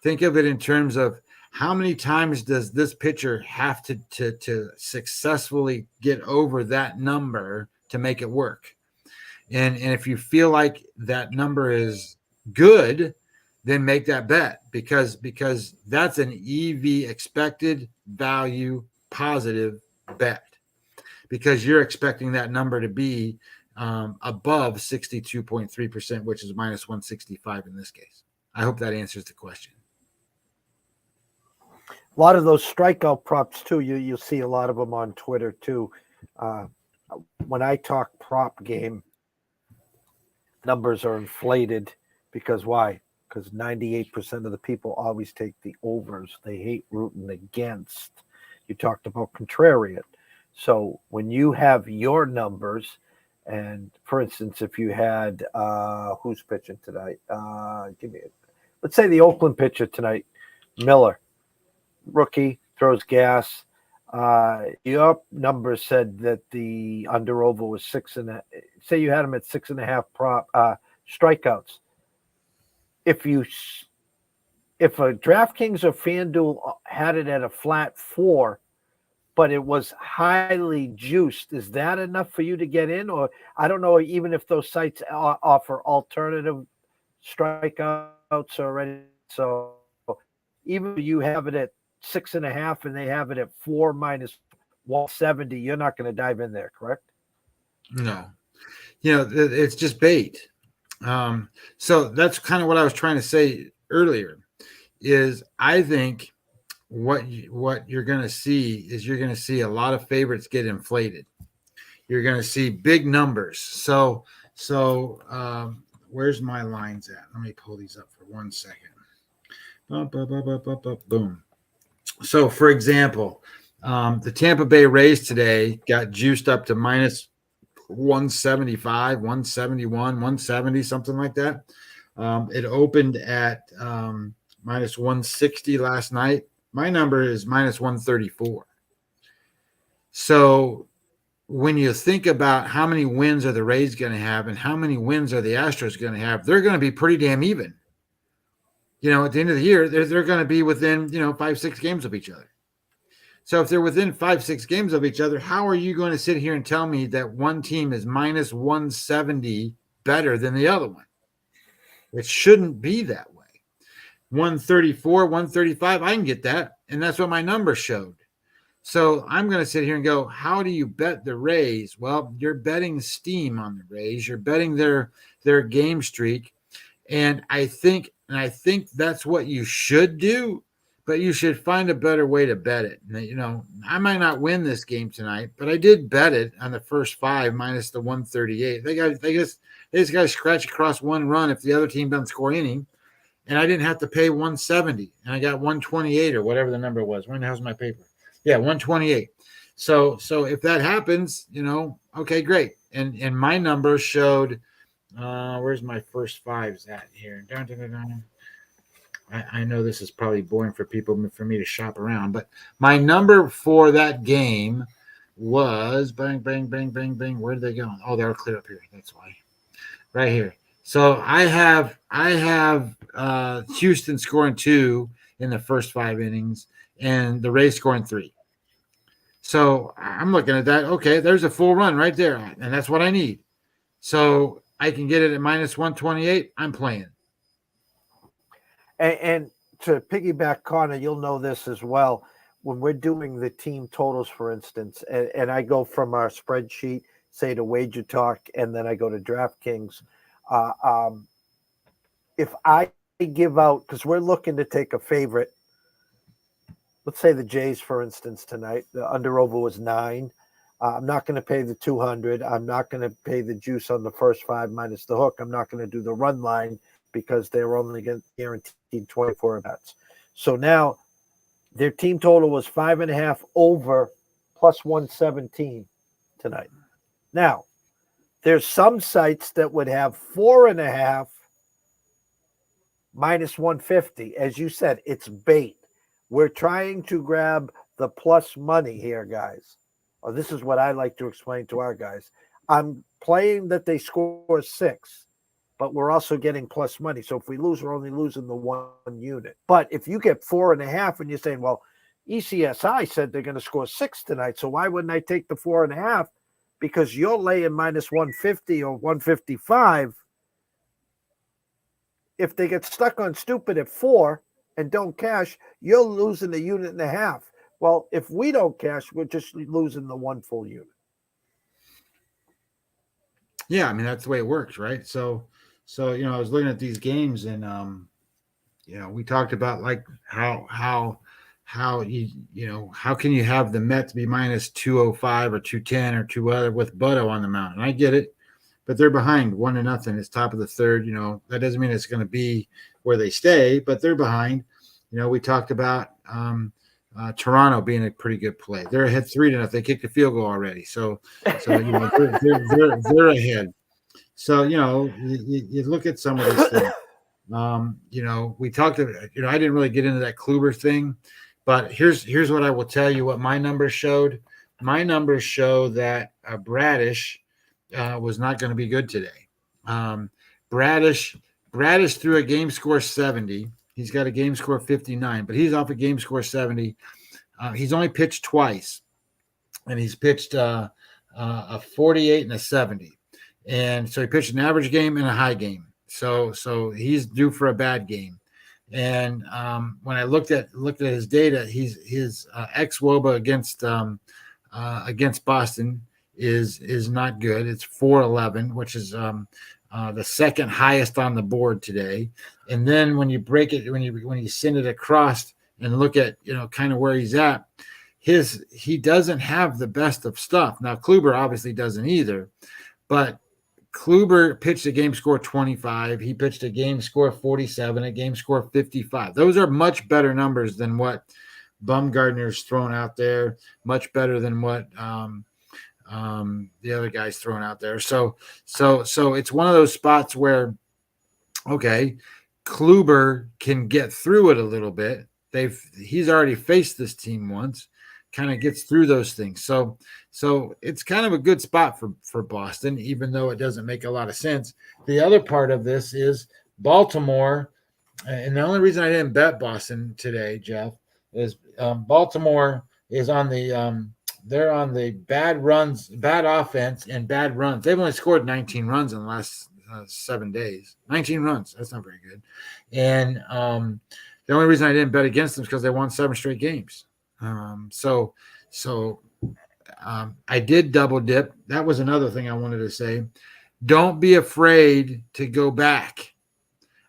Think of it in terms of how many times does this pitcher have to successfully get over that number to make it work? And if you feel like that number is good, then make that bet because that's an EV, expected value positive bet, because you're expecting that number to be above 62.3%, which is minus 165 in this case. I hope that answers the question. A lot of those strikeout props too, you'll see a lot of them on Twitter too. When I talk prop game, numbers are inflated because why? Because 98% of the people always take the overs. They hate rooting against. You talked about contrarian. So when you have your numbers, and for instance, if you had who's pitching tonight? Let's say the Oakland pitcher tonight, Miller, rookie, throws gas. Your number said that the under over was 6.5. Say you had him at 6.5 prop strikeouts. If a DraftKings or FanDuel had it at a flat 4, but it was highly juiced, is that enough for you to get in? Or I don't know, even if those sites offer alternative strikeouts already. So even if you have it at 6.5 and they have it at 4 minus 170, you're not going to dive in there, correct? No, it's just bait. So that's kind of what I was trying to say earlier is I think what you're going to see is you're going to see a lot of favorites get inflated. You're going to see big numbers. So where's my lines at? Let me pull these up for 1 second. Boom. So, for example, the Tampa Bay Rays today got juiced up to minus 175, 171, 170, something like that. It opened at minus 160 last night. My number is minus 134. So when you think about how many wins are the Rays going to have and how many wins are the Astros going to have, they're going to be pretty damn even. At the end of the year, they're going to be within, 5-6 games of each other. So if they're within 5-6 games of each other, how are you going to sit here and tell me that one team is minus 170 better than the other one? It shouldn't be that way. 134, 135, I can get that. And that's what my number showed. So I'm going to sit here and go, how do you bet the Rays? Well, you're betting steam on the Rays. You're betting their game streak. And I think that's what you should do, but you should find a better way to bet it. I might not win this game tonight, but I did bet it on the first 5 minus the 138. They just got to scratch across one run if the other team doesn't score any, and I didn't have to pay 170, and I got 128 or whatever the number was. When the hell's my paper? Yeah, 128. So if that happens, okay, great. And my number showed. Where's my first 5s at here? I know this is probably boring for me to shop around, but my number for that game was bang, bang, bang, bang, bang. Where did they go? Oh, they're clear up here. That's why. Right here. So I have Houston scoring 2 in the first 5 innings, and the Rays scoring 3. So I'm looking at that. Okay, there's a full run right there, and that's what I need. So I can get it at minus 128. I'm playing. And to piggyback, Connor, you'll know this as well. When we're doing the team totals, for instance, and I go from our spreadsheet, say to Wager Talk, and then I go to DraftKings. Uh, um, if I give out, because we're looking to take a favorite, let's say the Jays, for instance, tonight, the under over was 9. I'm not going to pay the 200. I'm not going to pay the juice on the first 5 minus the hook. I'm not going to do the run line because they're only guaranteed 24 bets. So now their team total was 5.5 over plus 117 tonight. Now, there's some sites that would have 4.5 minus 150. As you said, it's bait. We're trying to grab the plus money here, guys. Or this is what I like to explain to our guys. I'm playing that they score 6, but we're also getting plus money. So if we lose, we're only losing the 1 unit. But if you get 4.5 and you're saying, well, ECSI said they're going to score 6 tonight, so why wouldn't I take the 4.5? Because you're laying minus 150 or 155. If they get stuck on stupid at 4 and don't cash, you're losing 1.5 units. Well, if we don't cash, we're just losing the 1 full unit. Yeah, I mean that's the way it works, right? So I was looking at these games, and we talked about like how how can you have the Mets be minus 205 or 210 or 2 other with Butto on the mound? And I get it, but they're behind 1-0. It's top of the third. That doesn't mean it's going to be where they stay, but they're behind. We talked about Toronto being a pretty good play. They're ahead 3-0. They kicked a field goal already, so they're ahead. So you look at some of these things. We talked about. I didn't really get into that Kluber thing, but here's what I will tell you. What my numbers showed. My numbers show that Bradish was not going to be good today. Bradish threw a game score 70. He's got a game score 59, but he's off a game score 70. He's only pitched twice, and he's pitched a 48 and a 70. And so he pitched an average game and a high game. So he's due for a bad game. And when I looked at his data, his xWOBA against Boston is not good. It's 4.11, which is the second highest on the board today. And then when you break it, when you send it across and look at kind of where he's at, he doesn't have the best of stuff. Now Kluber obviously doesn't either, but Kluber pitched a game score 25. He pitched a game score 47, a game score 55. Those are much better numbers than what Bumgarner's thrown out there. Much better than what the other guy's thrown out there. So it's one of those spots where, okay, Kluber can get through it a little bit. He's already faced this team once, kind of gets through those things. So it's kind of a good spot for Boston, even though it doesn't make a lot of sense. The other part of this is Baltimore, and the only reason I didn't bet Boston today, Jeff, is Baltimore is on the they're on the bad offense and bad runs. They've only scored 19 runs in the last 7 days. 19 runs. That's not very good. And the only reason I didn't bet against them is because they won 7 straight games. So I did double dip. That was another thing I wanted to say. Don't be afraid to go back.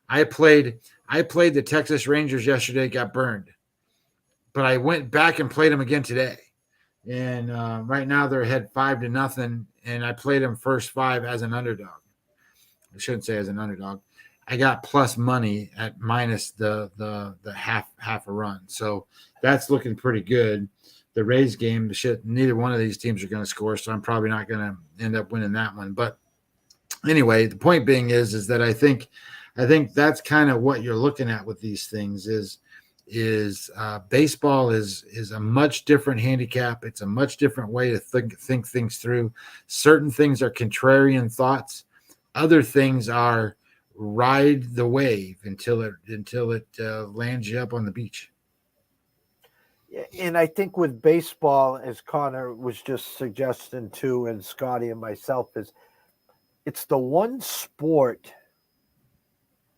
I played the Texas Rangers yesterday, got burned, but I went back and played them again today. And right now they're ahead 5-0, and I played them first 5 as an underdog. I shouldn't say as an underdog. I got plus money at minus the half a run. So that's looking pretty good. The Rays game, neither one of these teams are going to score, so I'm probably not going to end up winning that one. But anyway, the point being is that I think that's kind of what you're looking at with these things is baseball is a much different handicap. It's a much different way to think things through. Certain things are contrarian thoughts. Other things are ride the wave until it lands you up on the beach. And I think with baseball, as Connor was just suggesting too, and Scotty and myself, is it's the one sport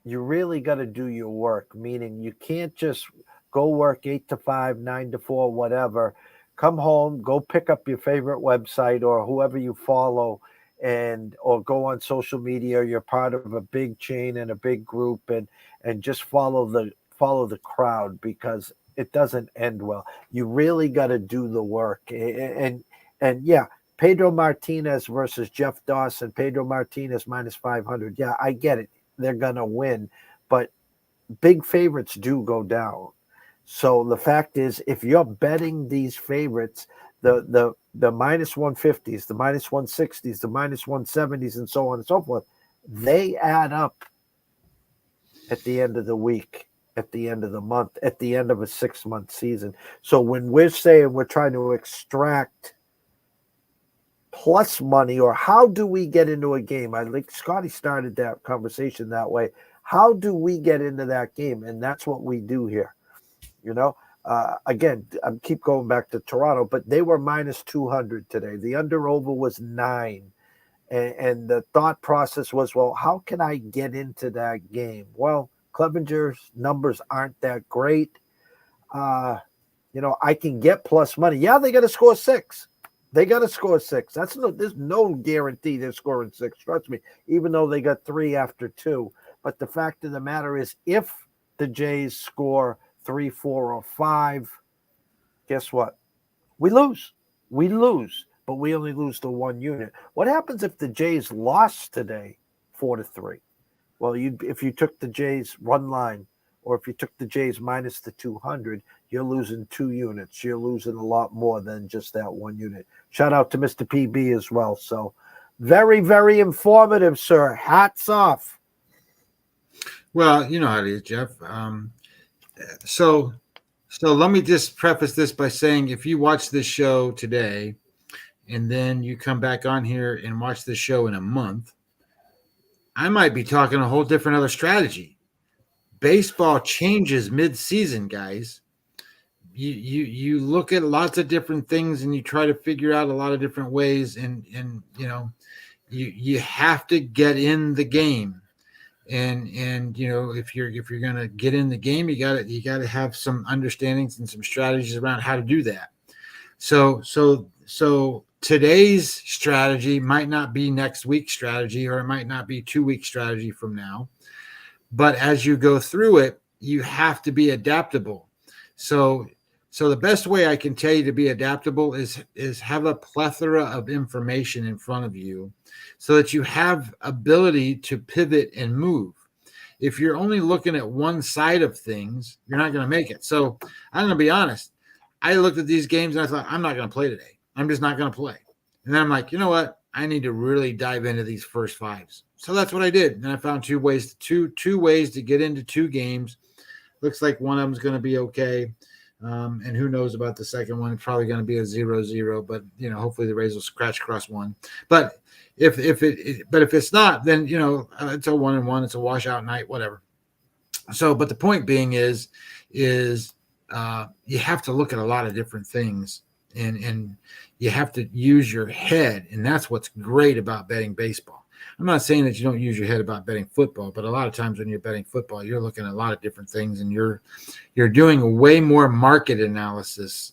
you really got to do your work, meaning you can't just go work 8 to 5, 9 to 4, whatever, come home, go pick up your favorite website or whoever you follow, and or go on social media. You're part of a big chain and a big group, and just follow the crowd, because it doesn't end well. You really got to do the work. And yeah, Pedro Martinez versus Jeff Dawson. Pedro Martinez minus 500. Yeah, I get it. They're going to win, but big favorites do go down. So the fact is, if you're betting these favorites, the minus 150s, the minus 160s, the minus 170s, and so on and so forth, they add up at the end of the week, at the end of the month, at the end of a 6-month season. So when we're saying we're trying to extract plus money, or how do we get into a game? I think Scotty started that conversation that way. How do we get into that game? And that's what we do here. Again, I keep going back to Toronto, but they were minus 200 today. The under over was 9. And the thought process was, well, how can I get into that game? Well, Clevenger's numbers aren't that great. I can get plus money. Yeah, they got to score 6. They got to score 6. There's no guarantee they're scoring 6. Trust me, even though they got 3 after 2. But the fact of the matter is, if the Jays score 3, 4, or 5, guess what? We lose. We lose, but we only lose to 1 unit. What happens if the Jays lost today 4-3? Well, if you took the Jays run line, or if you took the Jays minus the 200, you're losing 2 units. You're losing a lot more than just that 1 unit. Shout out to Mr. PB as well. So very, very informative, sir. Hats off. Well, you know how it is, Jeff. So let me just preface this by saying, if you watch this show today and then you come back on here and watch this show in a month, I might be talking a whole different other strategy. Baseball changes mid-season, guys. You look at lots of different things and you try to figure out a lot of different ways, and you have to get in the game. And if you're going to get in the game, you got to have some understandings and some strategies around how to do that. So today's strategy might not be next week's strategy, or it might not be 2 week strategy from now. But as you go through it, you have to be adaptable. So the best way I can tell you to be adaptable is have a plethora of information in front of you, so that you have ability to pivot and move. If you're only looking at one side of things, you're not going to make it. So I'm going to be honest. I looked at these games and I thought, I'm not going to play today. I'm just not going to play. And then I'm like, you know what? I need to really dive into these first 5s. So that's what I did. And I found two ways to get into 2 games. Looks like one of them is going to be okay. And who knows about the second one? It's probably going to be a 0-0, but hopefully the Rays will scratch across 1. But if it's not, then it's a 1-1. It's a washout night, whatever. So, but the point being is you have to look at a lot of different things, and you have to use your head, and that's what's great about betting baseball. I'm not saying that you don't use your head about betting football, but a lot of times when you're betting football, you're looking at a lot of different things, and you're doing way more market analysis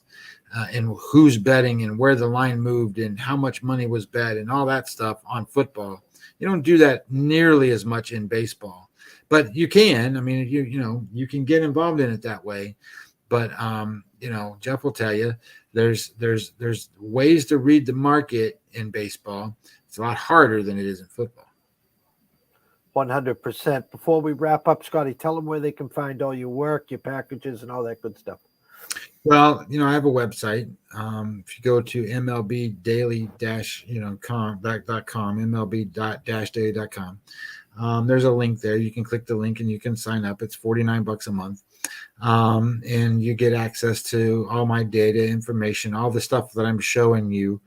and who's betting and where the line moved and how much money was bet and all that stuff on football. You don't do that nearly as much in baseball, but you can. I mean, you can get involved in it that way. But Jeff will tell you there's ways to read the market in baseball. It's a lot harder than it is in football. 100%. Before we wrap up, Scotty, tell them where they can find all your work, your packages, and all that good stuff. Well, I have a website. If you go to mlbdaily-com, mlb-daily.com, there's a link there. You can click the link and you can sign up. It's $49 a month. And you get access to all my data, information, all the stuff that I'm showing you,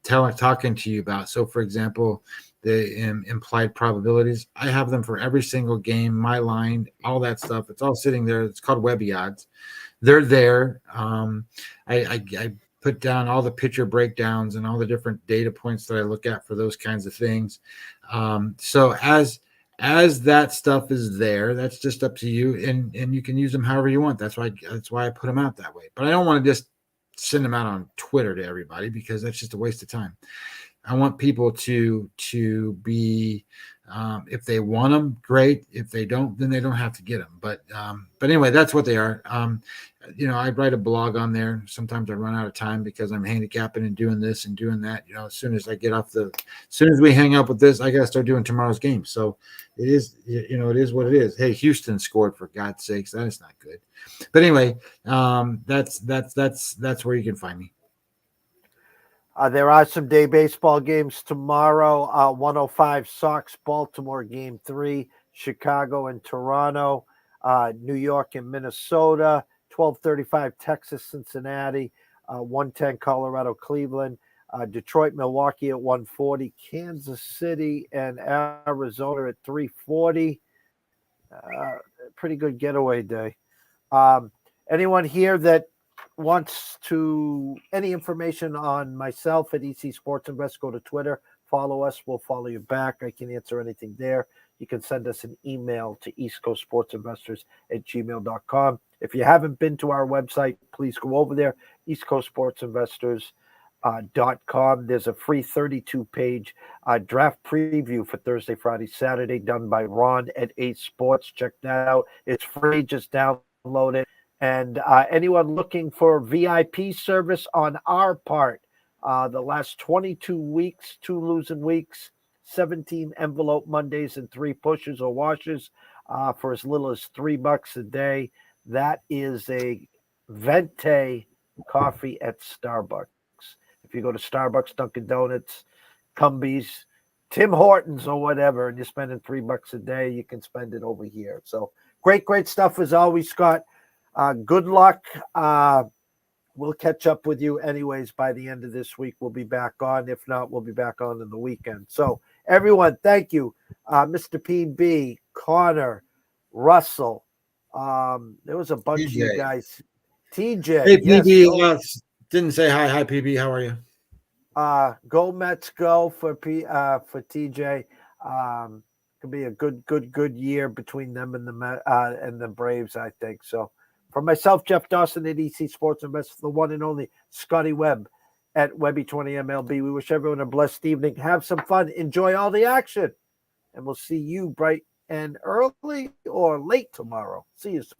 talking to you about. So, for example, the implied probabilities, I have them for every single game, my line, all that stuff. It's all sitting there. It's called Webby odds. They're there. I put down all the pitcher breakdowns and all the different data points that I look at for those kinds of things. So as that stuff is there, that's just up to you, and you can use them however you want. That's why I put them out that way. But I don't want to just send them out on Twitter to everybody, because that's just a waste of time. I want people to be, if they want them, great. If they don't, then they don't have to get them. But anyway, that's what they are. I write a blog on there. Sometimes I run out of time because I'm handicapping and doing this and doing that. As soon as we hang up with this, I got to start doing tomorrow's game. So it is, it is what it is. Hey, Houston scored, for God's sakes. That is not good. But anyway, that's where you can find me. There are some day baseball games tomorrow. 105 Sox, Baltimore game 3, Chicago and Toronto, New York and Minnesota, 12:35 Texas, Cincinnati, 110 Colorado, Cleveland, Detroit, Milwaukee at 140, Kansas City and Arizona at 340. Pretty good getaway day. Anyone here that wants any information on myself at EC Sports Invest, go to Twitter, follow us. We'll follow you back. I can answer anything there. You can send us an email to eastcoastsportsinvestors@gmail.com. If you haven't been to our website, please go over there, eastcoastsportsinvestors.com. There's a free 32-page draft preview for Thursday, Friday, Saturday, done by Ron at Ace Sports. Check that out. It's free. Just download it. And anyone looking for VIP service on our part, the last 22 weeks, 2 losing weeks, 17 envelope Mondays and 3 pushes or washes for as little as $3 a day. That is a Vente coffee at Starbucks. If you go to Starbucks, Dunkin' Donuts, Cumbies, Tim Hortons or whatever, and you're spending $3 a day, you can spend it over here. So great stuff as always, Scott. Good luck. We'll catch up with you anyways by the end of this week. We'll be back on. If not, we'll be back on in the weekend. So everyone, thank you. Mr. PB, Connor, Russell. There was a bunch of you guys. TJ. Hey, yes, PB, didn't say hi. Hi, PB. How are you? Go Mets, go for TJ. Could be a good year between them and the Braves, I think. So for myself, Jeff Dawson at EC Sports Invest, the one and only Scotty Webb at Webby20MLB. We wish everyone a blessed evening. Have some fun. Enjoy all the action. And we'll see you bright and early or late tomorrow. See you soon.